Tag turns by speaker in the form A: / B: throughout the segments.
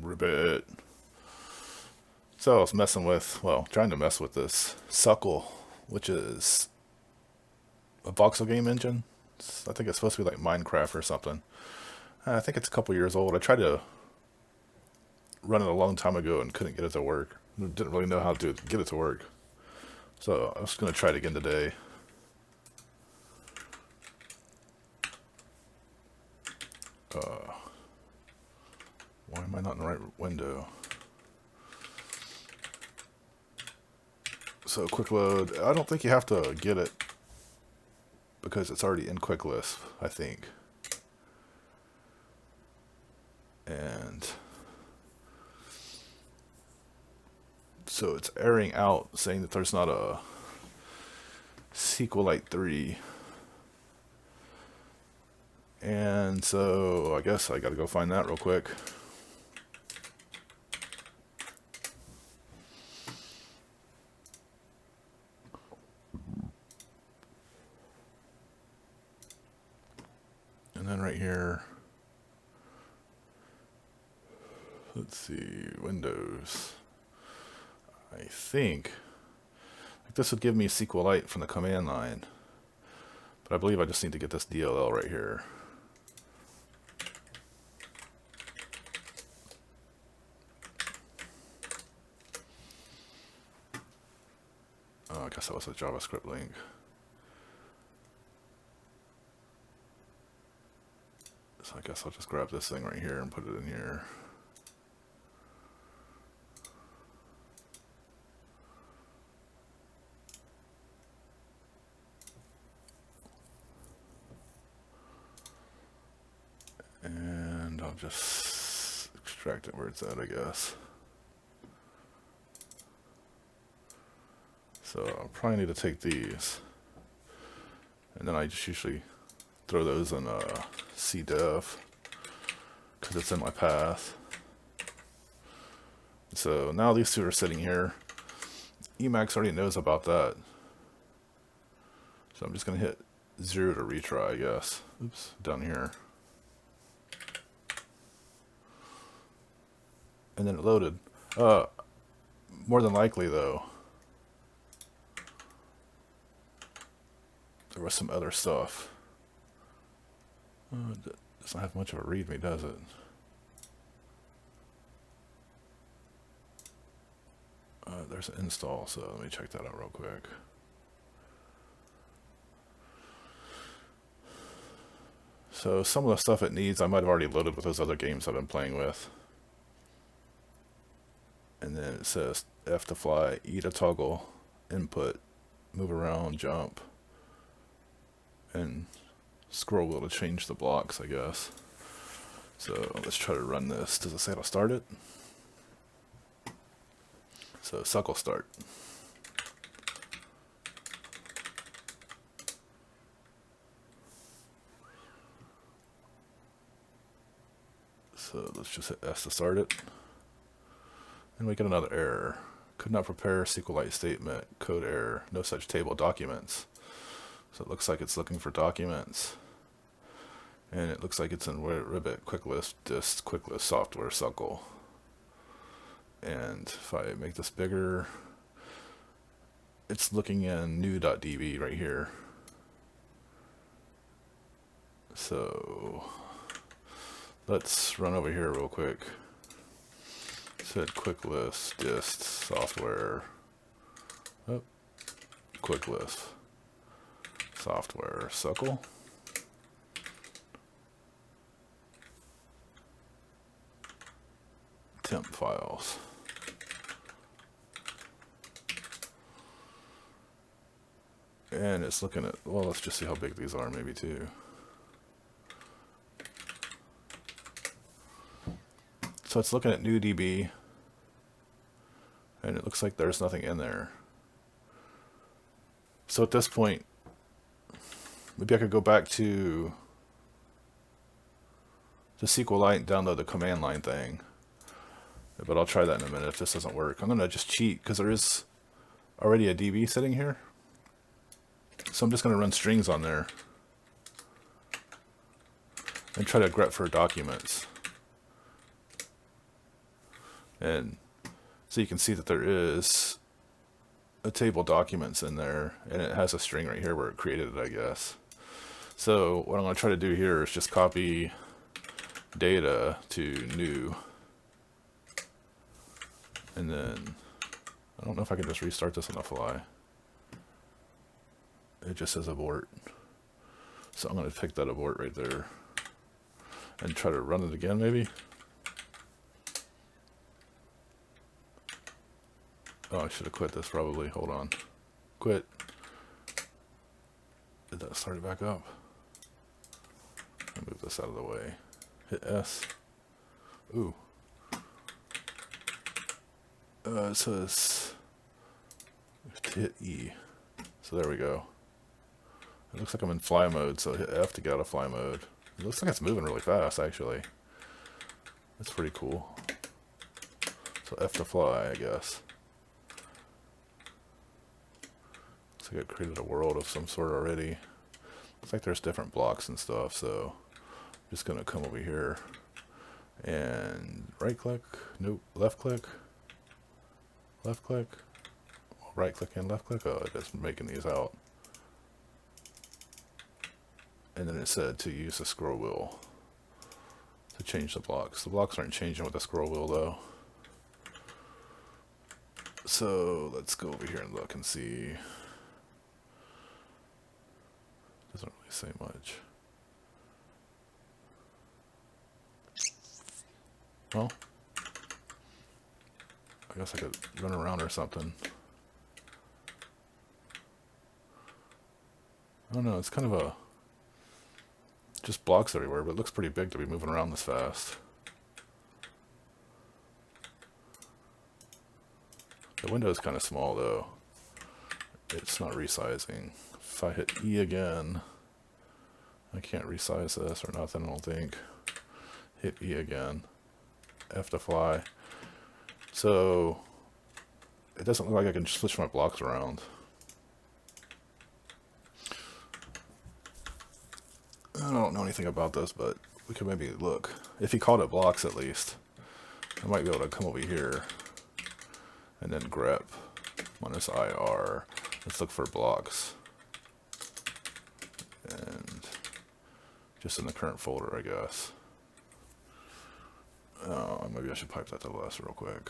A: Ribbit. So I was messing with, well, trying to mess with this Sucle, which is a voxel game engine. I think it's supposed to be like Minecraft or something. I think it's a couple years old. I tried to run it a long time ago and couldn't get it to work. Didn't really know how to get it to work. So I was going to try it again today. Why am I not in the right window? So quick load. I don't think you have to get it because it's already in quick Lisp, I think. And so it's erroring out saying that there's not a SQLite 3. And so I guess I gotta go find that real quick. And then right here, let's see, Windows. I think this would give me SQLite from the command line, but I believe I just need to get this DLL right here. Oh, I guess that was a JavaScript link. So I guess I'll just grab this thing right here and put it in here. And I'll just extract it where it's at, I guess. So I'll probably need to take these. And then I just usually throw those in cdef because it's in my path. So now these two are sitting here. Emacs already knows about that. So I'm just going to hit 0 to retry, I guess. Oops, down here. And then it loaded. More than likely, though, there was some other stuff. It doesn't have much of a readme, does it? There's an install, so let me check that out real quick. So some of the stuff it needs, I might have already loaded with those other games I've been playing with. And then it says F to fly, E to toggle, input, move around, jump, and scroll wheel to change the blocks, I guess. So let's try to run this. Does it say how to start it? So Sucle start. So let's just hit S to start it. And we get another error. Could not prepare SQLite statement. Code error. No such table documents. So it looks like it's looking for documents. And it looks like it's in Ribbit, Quick Lisp, dist, Quick Lisp software, Sucle. And if I make this bigger, it's looking in new.db right here. So let's run over here real quick. Said Quick Lisp, dist, software. Oh, Quick Lisp, software, Sucle. Temp files. And it's looking at, well, let's just see how big these are, maybe too. So it's looking at new.db, and it looks like there's nothing in there. So at this point, maybe I could go back to SQLite and download the command line thing. But I'll try that in a minute if this doesn't work. I'm going to just cheat because there is already a DB sitting here. So I'm just going to run strings on there and try to grep for documents. And so you can see that there is a table documents in there, and it has a string right here where it created it, I guess. So what I'm going to try to do here is just copy data to new, and then I don't know if I can just restart this on the fly. It just says abort. So I'm going to pick that abort right there and try to run it again maybe. Oh, I should have quit this probably. Hold on. Quit. Did that start it back up? I'll move this out of the way. Hit S. Ooh. It says hit E. So there we go. It looks like I'm in fly mode, so hit F to get out of fly mode. It looks like it's moving really fast, actually. That's pretty cool. So F to fly, I guess. Looks like it created a world of some sort already. Looks like there's different blocks and stuff, so I'm just gonna come over here and right click, nope, left click, right click and left click. Oh, it's making these out. And then it said to use the scroll wheel to change the blocks. The blocks aren't changing with the scroll wheel though. So let's go over here and look and see. Doesn't really say much. Well, I guess I could run around or something. I don't know, it's kind of a just blocks everywhere, but it looks pretty big to be moving around this fast. The window is kind of small though. It's not resizing. If I hit E again, I can't resize this or nothing, I don't think. Hit E again. F to fly. So it doesn't look like I can switch my blocks around. I don't know anything about this, but we could maybe look. If he called it blocks at least, I might be able to come over here and then grep minus IR. Let's look for blocks. And just in the current folder, I guess. Maybe I should pipe that to less real quick.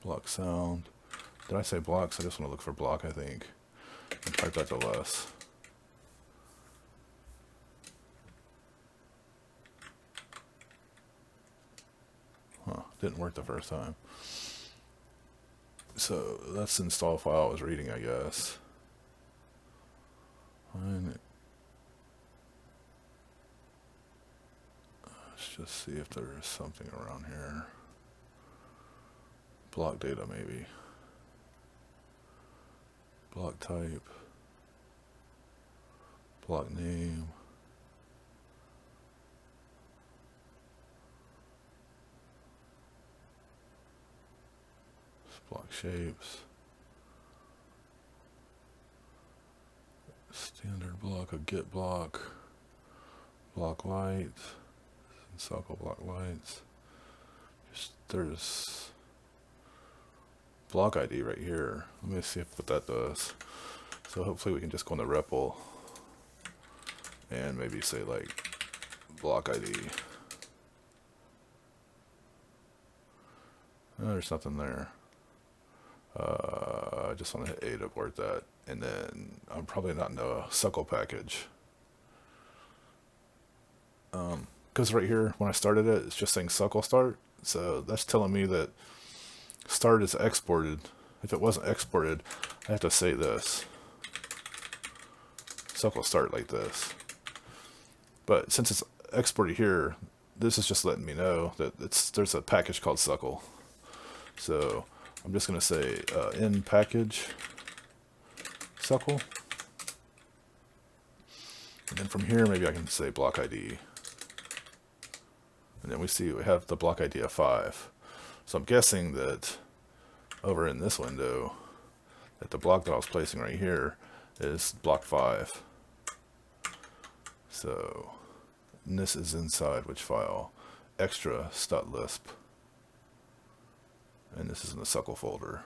A: Block sound. Did I say blocks? I just want to look for block, I think. And pipe that to less. Huh, didn't work the first time. So that's install file I was reading, I guess. And let's just see if there is something around here. Block data maybe. Block type. Block name. Block shapes. Standard block, a get block. Block light. Sucle block lights. There's block ID right here. Let me see what that does. So hopefully we can just go in the REPL and maybe say like block ID. Oh, there's nothing there. I just want to hit A to abort that, and then I'm probably not in the Sucle package. Because right here, when I started it, it's just saying Sucle start, so that's telling me that start is exported. If it wasn't exported, I have to say this. Sucle start like this. But since it's exported here, this is just letting me know that there's a package called Sucle. So I'm just going to say in package Sucle. And then from here, maybe I can say block ID. And then we see we have the block ID of 5. So I'm guessing that over in this window, that the block that I was placing right here is block 5. So and this is inside which file? extras.lisp, and this is in the Sucle folder.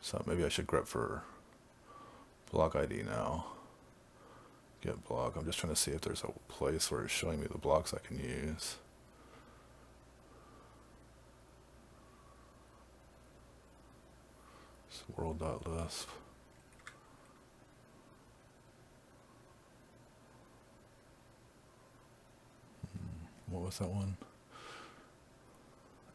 A: So maybe I should grep for block ID now. Get block. I'm just trying to see if there's a place where it's showing me the blocks I can use. It's world.lisp. What was that one?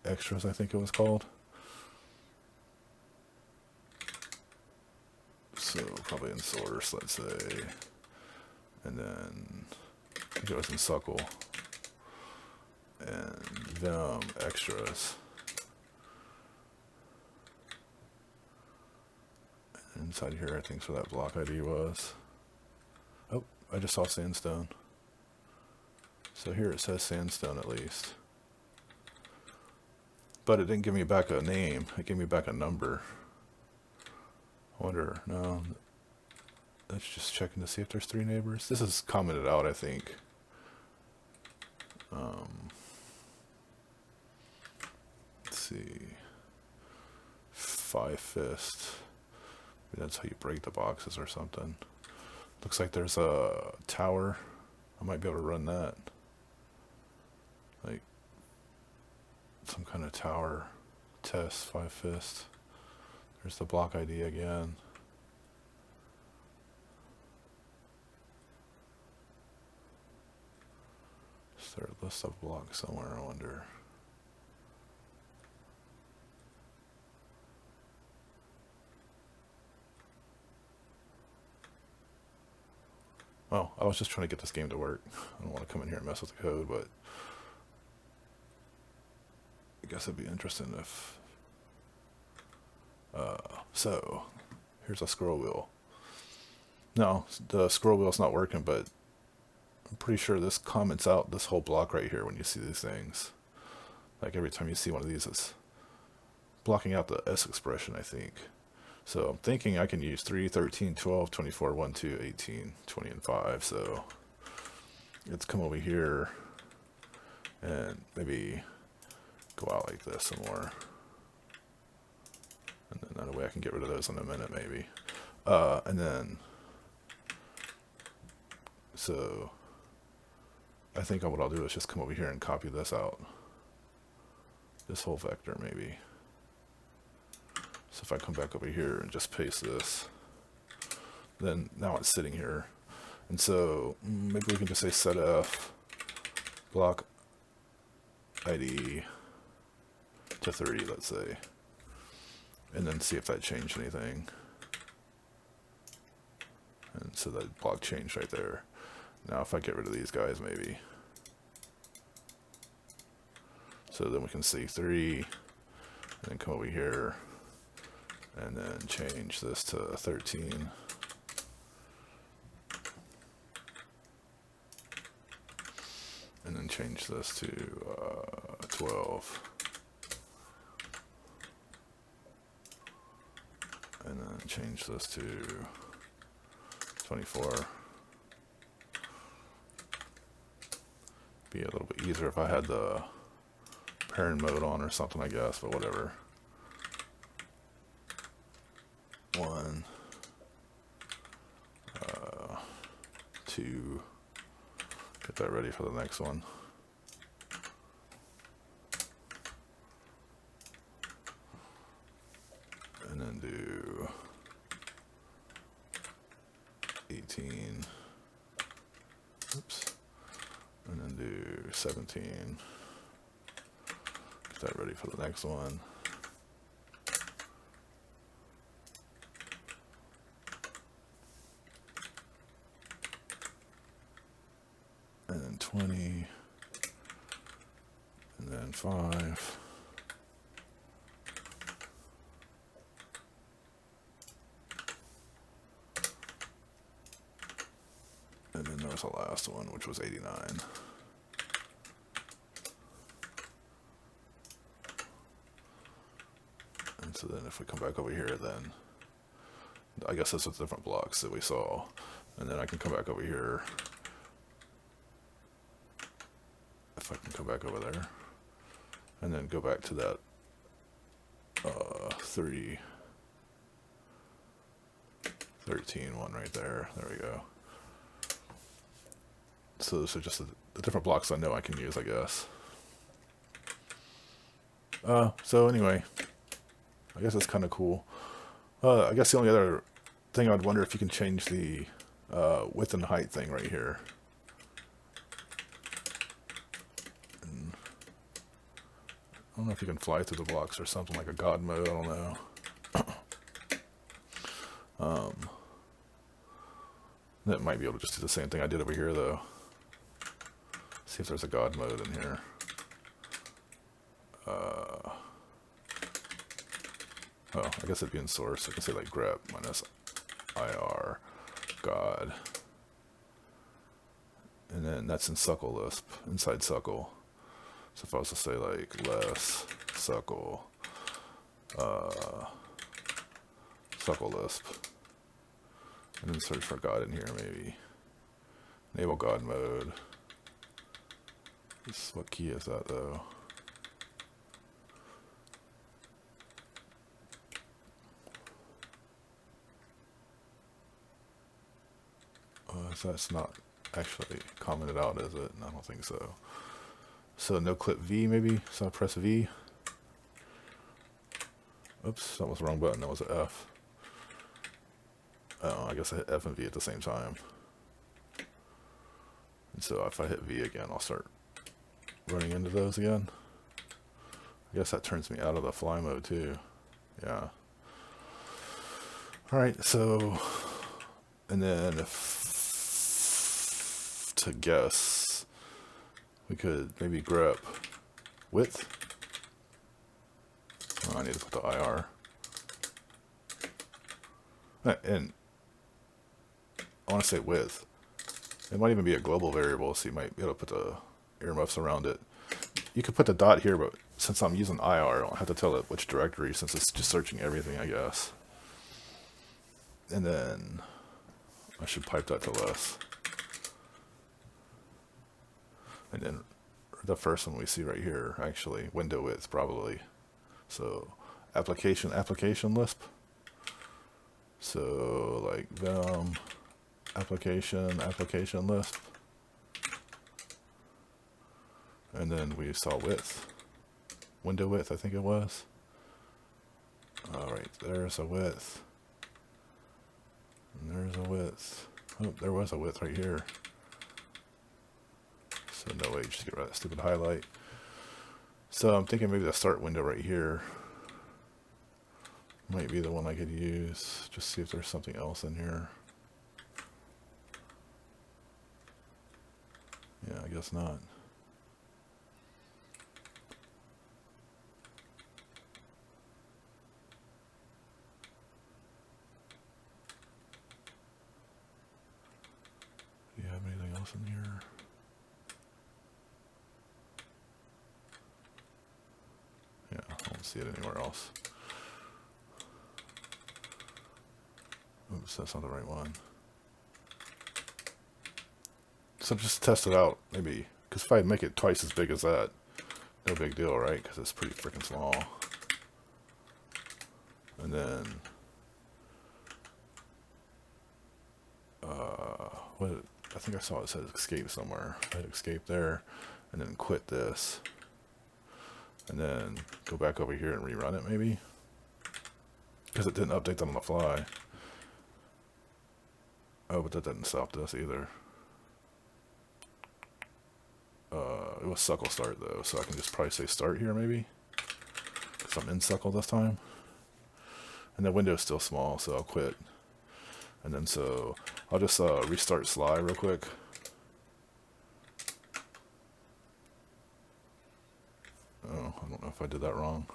A: Extras, I think it was called. So probably in source, let's say. And then I think it was in Sucle. And Vim extras. And inside here, I think so that block ID was. Oh, I just saw sandstone. So here it says sandstone at least. But it didn't give me back a name. It gave me back a number. I wonder, no. Let's just checking to see if there's 3 neighbors. This is commented out, I think. Let's see. 5 fist. Maybe that's how you break the boxes or something. Looks like there's a tower. I might be able to run that. Like some kind of tower test, 5 fist. There's the block ID again. Is there a list of blocks somewhere, I wonder? Oh, I was just trying to get this game to work. I don't want to come in here and mess with the code, but I guess it'd be interesting if... so, here's a scroll wheel. No, the scroll wheel's not working, but I'm pretty sure this comments out this whole block right here when you see these things. Like every time you see one of these, it's blocking out the S expression, I think. So I'm thinking I can use 3, 13, 12, 24, 1, 2, 18, 20, and 5. So let's come over here and maybe go out like this some more. And then that way I can get rid of those in a minute, maybe. And then, so I think what I'll do is just come over here and copy this out. This whole vector, maybe. So if I come back over here and just paste this, then now it's sitting here. And so maybe we can just say setf block ID to 30, let's say. And then see if that changed anything. And so that block changed right there. Now if I get rid of these guys, maybe. So then we can see 3, and then come over here, and then change this to 13. And then change this to 12. And then change this to 24. Be a little bit easier if I had the parent mode on or something, I guess, but whatever. 1, 2, get that ready for the next one. And then do 18, oops, and then do 17. Get that ready for the next one. And then 20, and then 5. And then there was the last one, which was 89. And so then if we come back over here, then I guess this is different blocks that we saw. And then I can come back over here. If I can come back over there. And then go back to that 13 one right there. There we go. So those are just the different blocks I know I can use, I guess. So anyway, I guess that's kind of cool. I guess the only other thing I'd wonder if you can change the width and height thing right here. And I don't know if you can fly through the blocks or something like a God mode. I don't know. That might be able to just do the same thing I did over here, though. See if there's a God mode in here. Oh, I guess it'd be in source. I can say like grep minus ir God. And then that's in Sucle Lisp, inside Sucle. So if I was to say like less Sucle, Sucle Lisp, and then search for God in here maybe. Enable God mode. What key is that though? So that's not actually commented out, is it? I don't think so. So no clip V maybe? So I press V. Oops, that was the wrong button. That was an F. Oh, I guess I hit F and V at the same time. And so if I hit V again, I'll start running into those again. I guess that turns me out of the fly mode too. Yeah. Alright, so, and then if to guess, we could maybe grep width. Oh, I need to put the IR. And I want to say width. It might even be a global variable, so you might be able to put the earmuffs around it. You could put the dot here, but since I'm using IR, I don't have to tell it which directory, since it's just searching everything, I guess. And then I should pipe that to less. And then the first one we see right here, actually, window width probably. So application Lisp. So like vim application Lisp. And then we saw width. Window width, I think it was. Alright, there's a width. And there's a width. Oh, there was a width right here. So no H to get rid of that stupid highlight. So I'm thinking maybe the start window right here might be the one I could use. Just see if there's something else in here. Yeah, I guess not. Do you have anything else in here? Yeah, I don't see it anywhere else. Oops, that's not the right one. So just test it out, maybe. Because if I make it twice as big as that, no big deal, right? Because it's pretty freaking small. And then, I think I saw it said escape somewhere. I hit escape there, and then quit this. And then go back over here and rerun it, maybe? Because it didn't update them on the fly. Oh, but that didn't stop this either. It was Sucle start though, so I can just probably say start here maybe, because I'm in Sucle this time. And the window's still small, so I'll quit. And then so I'll just restart Sly real quick. Oh, I don't know if I did that wrong.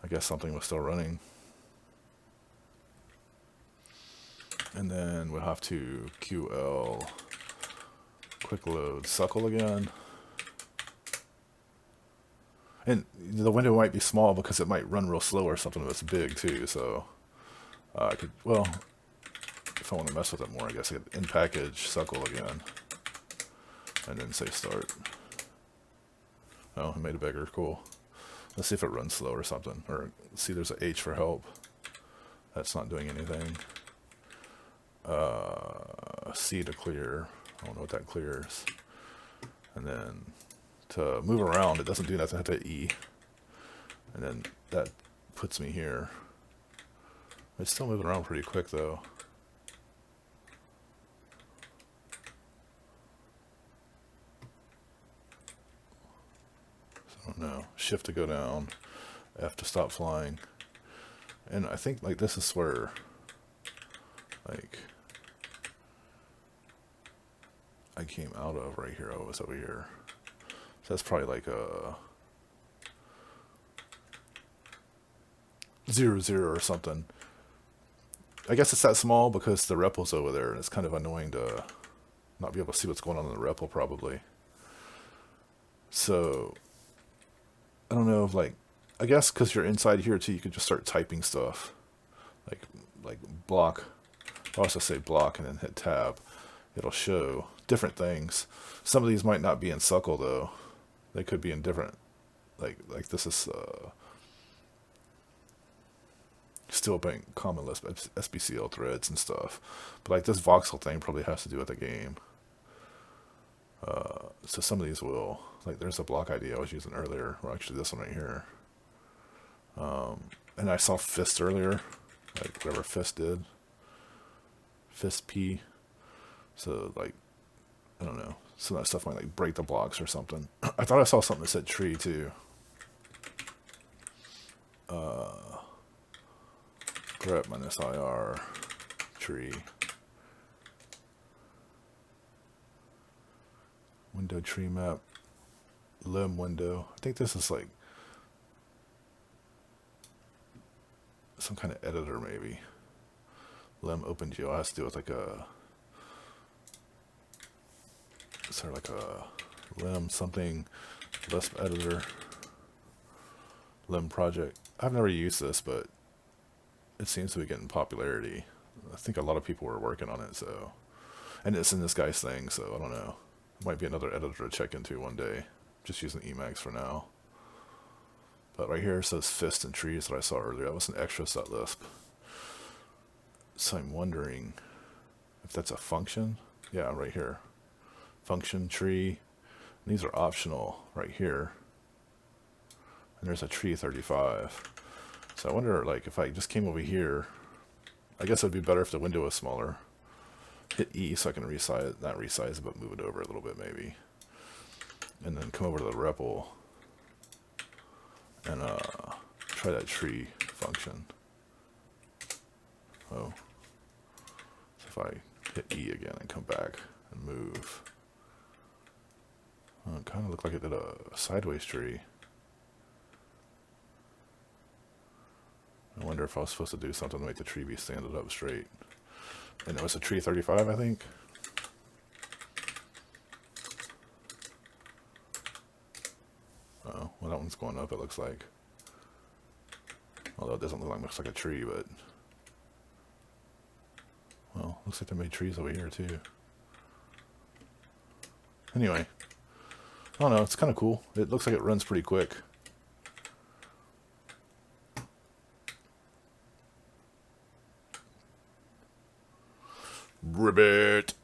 A: I guess something was still running. And then we'll have to QL quick load Sucle again. And the window might be small because it might run real slow or something that's big too, so I could, well, if I want to mess with it more, I guess I could in package sucle again, and then say start. Oh, it made it bigger. Cool. Let's see if it runs slow or something. Or see, there's an H for help. That's not doing anything. C to clear. I don't know what that clears. And then to move around, it doesn't do nothing. I have to hit E. And then that puts me here. It's still moving around pretty quick though. So I don't know. Shift to go down. F to stop flying. And I think like this is where like I came out of right here. Oh, it was over here. So that's probably like a 0, or something. I guess it's that small because the REPL's over there, and it's kind of annoying to not be able to see what's going on in the REPL probably. So I don't know if like, I guess because you're inside here too, you could just start typing stuff like block. I'll also say block and then hit tab. It'll show different things. Some of these might not be in Sucle though. They could be in different, like this is still being common Lisp SBCL threads and stuff. But like this voxel thing probably has to do with the game. So some of these will, like there's a block ID I was using earlier, or actually this one right here. And I saw fist earlier, like whatever fist did. Fist P. So like, I don't know. Some of that stuff might like break the blocks or something. I thought I saw something that said tree too. Grep minus IR tree. Window tree map. Lim window. I think this is like some kind of editor maybe. Lim OpenGL has to do with like a, sort of like a Lim something Lisp editor. Lim project. I've never used this, but it seems to be getting popularity. I think a lot of people were working on it, so, and it's in this guy's thing, so I don't know. It might be another editor to check into one day. Just using Emacs for now. But right here it says fist and trees that I saw earlier. That was an extras.lisp. So I'm wondering if that's a function. Yeah, right here. Function tree. And these are optional right here. And there's a tree 35. So I wonder, like, if I just came over here, I guess it would be better if the window was smaller. Hit E so I can resize it, not resize it, but move it over a little bit maybe. And then come over to the REPL and try that tree function. Oh. So if I hit E again and come back and move. Oh, it kind of looked like it did a sideways tree. I wonder if I was supposed to do something to make the tree be standing up straight. And it was a tree 35, I think. Oh, well that one's going up, it looks like. Although it doesn't look like much like a tree, but... Well, looks like they made trees over here too. Anyway. I don't know, it's kind of cool. It looks like it runs pretty quick. Ribbit!